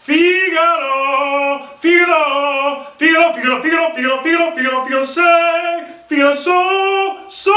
Figaro, Figaro, Figaro, Figaro, Figaro, Figaro, Figaro, Figaro, Figaro, say, Figaro, so,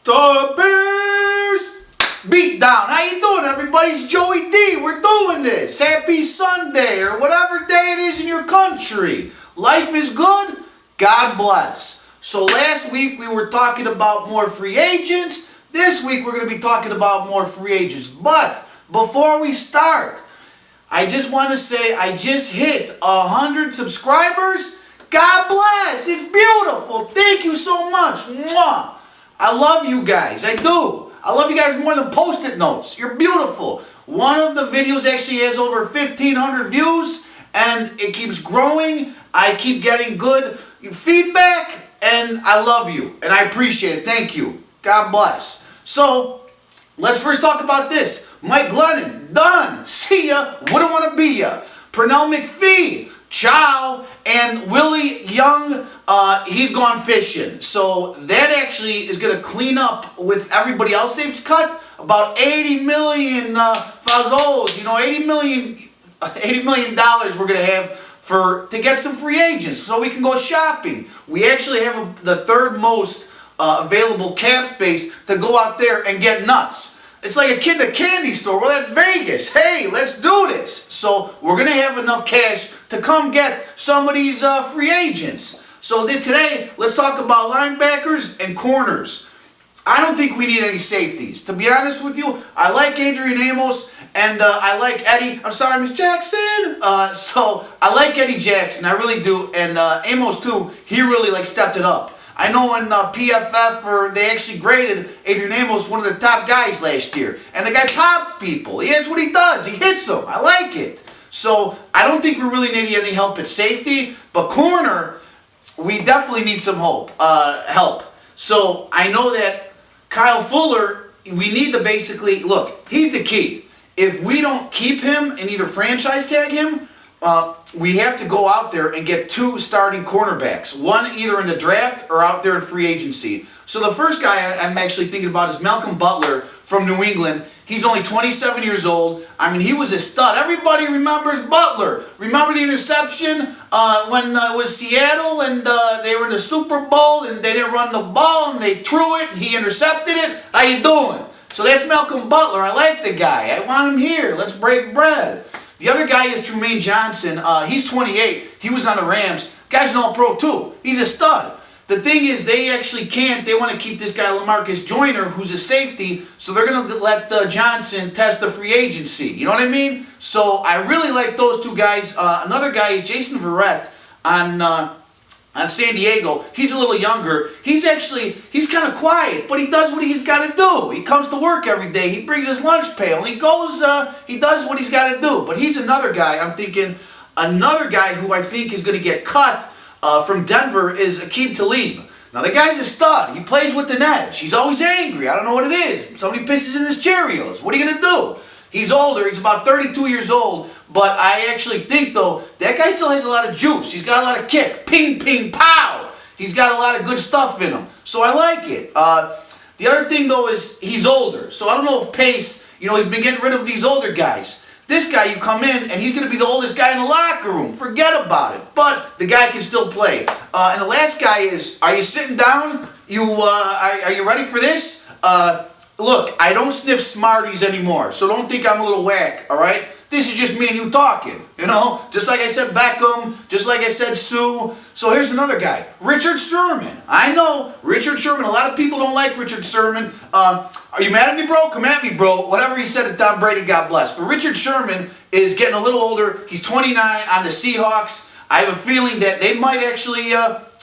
the Bears beat down. How you doing, everybody? It's Joey D. We're doing this. Happy Sunday, or whatever day it is in your country. Life is good. God bless. So last week we were talking about more free agents. This week we're going to be talking about more free agents. But before we start, I just want to say I just hit 100 subscribers. God bless. It's beautiful. Thank you so much. Mwah. I love you guys. I do. I love you guys more than Post-it notes. You're beautiful. One of the videos actually has over 1,500 views, and it keeps growing. I keep getting good feedback, and I love you, and I appreciate it. Thank you. God bless. So, let's first talk about this. Mike Glennon, done. See ya. Wouldn't want to be ya. Pernell McPhee, ciao. And Willie Young, he's gone fishing. So that actually is going to clean up with everybody else they've cut. About 80 million fazos, $80 million we're going to have to get some free agents so we can go shopping. We actually have the third most available cap space to go out there and get nuts. It's like a kid in a candy store. We're at Vegas. Hey, let's do this. So we're going to have enough cash to come get some of these free agents. So today, let's talk about linebackers and corners. I don't think we need any safeties. To be honest with you, I like Adrian Amos and I like Eddie. I'm sorry, Miss Jackson. So I like Eddie Jackson. I really do. And Amos, too, he really stepped it up. I know in PFF, they actually graded Adrian Amos one of the top guys last year. And the guy pops people. That's what he does. He hits them. I like it. So I don't think we really need any help at safety. But corner, we definitely need some help. So I know that Kyle Fuller, we need to basically, look, he's the key. If we don't keep him and either franchise tag him, we have to go out there and get 2 starting cornerbacks. One either in the draft or out there in free agency. So the first guy I'm actually thinking about is Malcolm Butler from New England. He's only 27 years old. I mean, he was a stud. Everybody remembers Butler. Remember the interception when it was Seattle and they were in the Super Bowl and they didn't run the ball and they threw it and he intercepted it? How you doing? So that's Malcolm Butler. I like the guy. I want him here. Let's break bread. The other guy is Trumaine Johnson. He's 28. He was on the Rams. Guy's an all-pro too. He's a stud. The thing is, they actually can't. They want to keep this guy LaMarcus Joyner, who's a safety, so they're going to let Johnson test the free agency. You know what I mean? So I really like those 2 guys. Another guy is Jason Verrett on San Diego. He's a little younger. He's kind of quiet, but he does what he's got to do. He comes to work every day. He brings his lunch pail. He goes, he does what he's got to do. But he's another guy, I'm thinking, another guy who I think is going to get cut from Denver is Aqib Talib. Now, the guy's a stud. He plays with an edge. He's always angry. I don't know what it is. Somebody pisses in his Cheerios. What are you going to do? He's older. He's about 32 years old. But I actually think, though, that guy still has a lot of juice. He's got a lot of kick. Ping, ping, pow. He's got a lot of good stuff in him. So I like it. The other thing, though, is he's older. So I don't know if Pace, he's been getting rid of these older guys. This guy, you come in, and he's going to be the oldest guy in the locker room. Forget about it. But the guy can still play. And the last guy is, are you sitting down? Are you ready for this? Look, I don't sniff Smarties anymore, so don't think I'm a little whack, all right? This is just me and you talking, Just like I said Beckham, just like I said Sue. So here's another guy, Richard Sherman. I know, Richard Sherman. A lot of people don't like Richard Sherman. Are you mad at me, bro? Come at me, bro. Whatever he said to Tom Brady, God bless. But Richard Sherman is getting a little older. He's 29 on the Seahawks. I have a feeling that they might actually,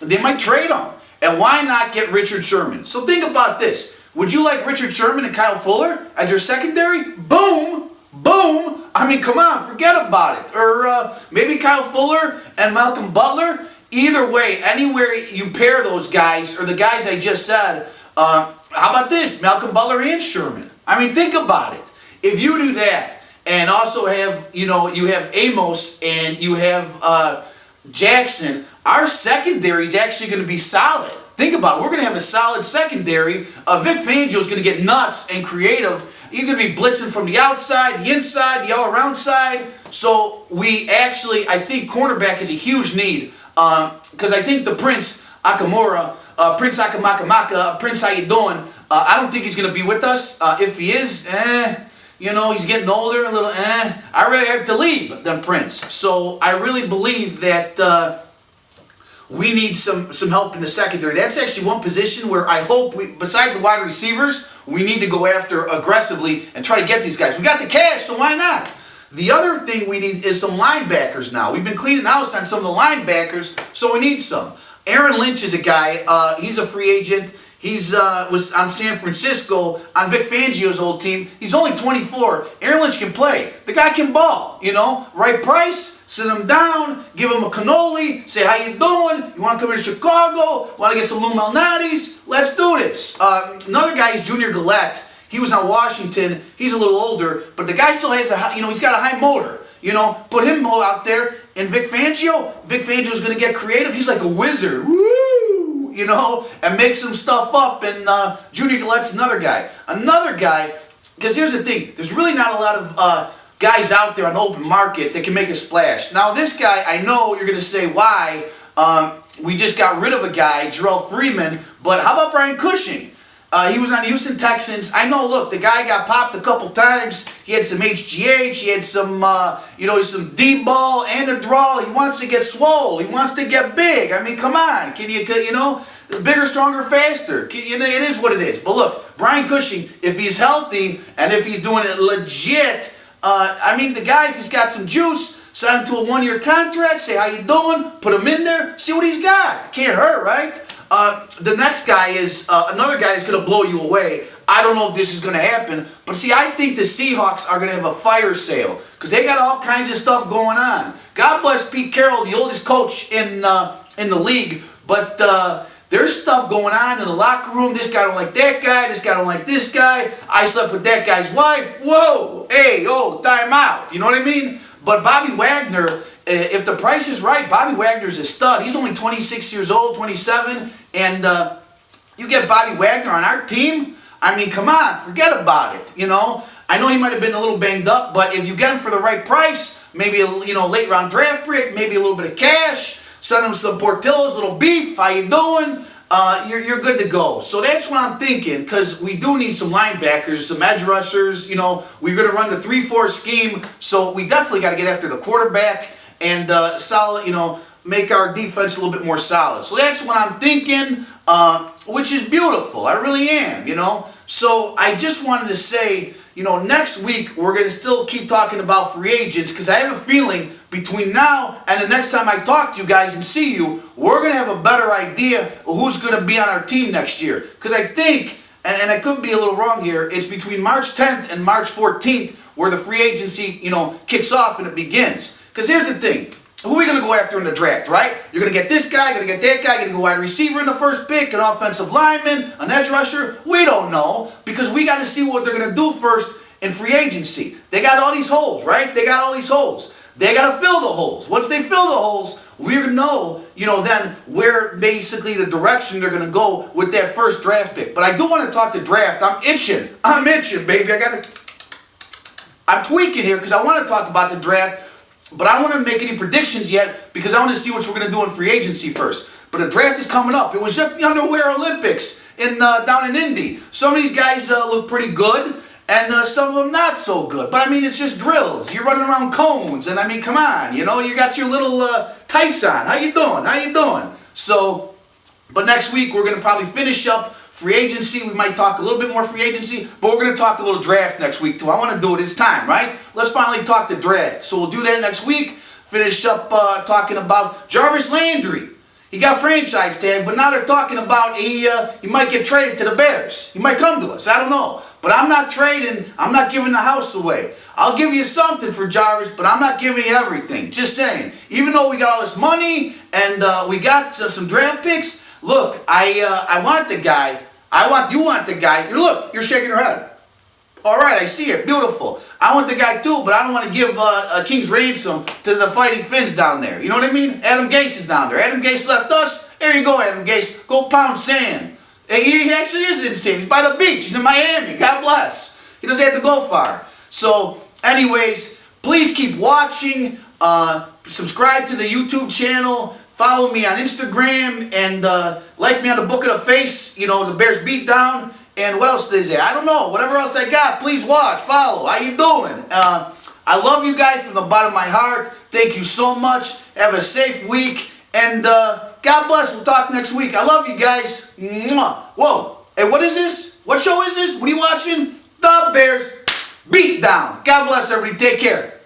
they might trade him. And why not get Richard Sherman? So think about this. Would you like Richard Sherman and Kyle Fuller as your secondary? Boom! Boom! I mean, come on, forget about it. Or maybe Kyle Fuller and Malcolm Butler. Either way, anywhere you pair those guys, or the guys I just said, how about this? Malcolm Butler and Sherman. I mean, think about it. If you do that, and also have, you have Amos and you have Jackson, our secondary is actually going to be solid. think about it. We're going to have a solid secondary. Vic Fangio's going to get nuts and creative. He's going to be blitzing from the outside, the inside, the all-around side. So we actually, I think cornerback is a huge need. Because I think the Prince Akamura, Prince Akamakamaka, Prince how you doing? I don't think he's going to be with us. If he is, he's getting older, a little, I really have to leave than Prince. So I really believe that we need some help in the secondary. That's actually one position where I hope, besides the wide receivers, we need to go after aggressively and try to get these guys. We got the cash, so why not? The other thing we need is some linebackers now. We've been cleaning house on some of the linebackers, so we need some. Aaron Lynch is a guy. He's a free agent. He's was on San Francisco on Vic Fangio's old team. He's only 24. Aaron Lynch can play. The guy can ball. Right price. Sit him down. Give him a cannoli. Say how you doing? You want to come to Chicago? Want to get some Lou Malnati's? Let's do this. Another guy is Junior Gillette. He was on Washington. He's a little older, but the guy still has he's got a high motor. Put him out there. And Vic Fangio's going to get creative. He's like a wizard. Woo! And make some stuff up. And Junior Gillette's another guy. Because here's the thing. There's really not a lot of guys out there on the open market that can make a splash. Now, this guy, I know you're going to say, why? We just got rid of a guy, Jarrell Freeman. But how about Brian Cushing? He was on the Houston Texans. I know, look, the guy got popped a couple times. He had some HGH. He had some, some D-ball and a draw. He wants to get swole. He wants to get big. I mean, come on. Can you bigger, stronger, faster. It is what it is. But look, Brian Cushing, if he's healthy and if he's doing it legit, the guy, if he's got some juice, sign him to a 1-year contract, say how you doing, put him in there, see what he's got. Can't hurt, right? The next guy is another guy that's going to blow you away. I don't know if this is going to happen, but see, I think the Seahawks are going to have a fire sale because they got all kinds of stuff going on. God bless Pete Carroll, the oldest coach in the league, but there's stuff going on in the locker room. This guy don't like that guy. This guy don't like this guy. I slept with that guy's wife. Whoa, hey, time out. You know what I mean? But Bobby Wagner, if the price is right, Bobby Wagner's a stud. He's only 26 years old, 27, and you get Bobby Wagner on our team, I mean, come on, forget about it, I know he might have been a little banged up, but if you get him for the right price, maybe a late round draft pick, maybe a little bit of cash, send him some Portillo's, little beef, how you doing? You're good to go. So that's what I'm thinking, because we do need some linebackers, some edge rushers. We're going to run the 3-4 scheme, so we definitely got to get after the quarterback and make our defense a little bit more solid. So that's what I'm thinking, which is beautiful. I really am, So I just wanted to say, next week we're going to still keep talking about free agents, because I have a feeling between now and the next time I talk to you guys and see you, we're going to have a better idea of who's going to be on our team next year. Because I think, and I could be a little wrong here, it's between March 10th and March 14th where the free agency, kicks off and it begins. Because here's the thing. Who are we going to go after in the draft, right? You're going to get this guy, going to get that guy, going to go wide receiver in the first pick, an offensive lineman, an edge rusher. We don't know, because we got to see what they're going to do first in free agency. They got all these holes, right? They got all these holes. They got to fill the holes. Once they fill the holes, we're going to know, then where basically the direction they're going to go with that first draft pick. But I do want to talk the draft. I'm itching, baby. I'm tweaking here because I want to talk about the draft. But I don't want to make any predictions yet because I want to see what we're going to do in free agency first. But the draft is coming up. It was just the Underwear Olympics down in Indy. Some of these guys look pretty good, and some of them not so good. But, it's just drills. You're running around cones, and, come on. You got your little tights on. How you doing? So, but next week we're going to probably finish up free agency. We might talk a little bit more free agency, but we're going to talk a little draft next week too. I want to do it. It's time, right? Let's finally talk the draft. So we'll do that next week. Finish up talking about Jarvis Landry. He got franchise tag, but now they're talking about he might get traded to the Bears. He might come to us. I don't know. But I'm not trading. I'm not giving the house away. I'll give you something for Jarvis, but I'm not giving you everything. Just saying. Even though we got all this money and we got some draft picks, look, I want the guy. You want the guy. You're shaking your head. All right, I see it. Beautiful. I want the guy too, but I don't want to give a king's ransom to the Fighting Finns down there. You know what I mean? Adam Gase is down there. Adam Gase left us. There you go, Adam Gase. Go pound sand. He actually is in San. He's by the beach. He's in Miami. God bless. He doesn't have to go far. So, anyways, please keep watching. Subscribe to the YouTube channel. Follow me on Instagram. And like me on the Book of the Face. You know, the Bears Beatdown. And what else is there? I don't know. Whatever else I got, please watch, follow. How you doing? I love you guys from the bottom of my heart. Thank you so much. Have a safe week. And God bless. We'll talk next week. I love you guys. Mwah. Whoa. Hey, what is this? What show is this? What are you watching? The Bears Beatdown. God bless everybody. Take care.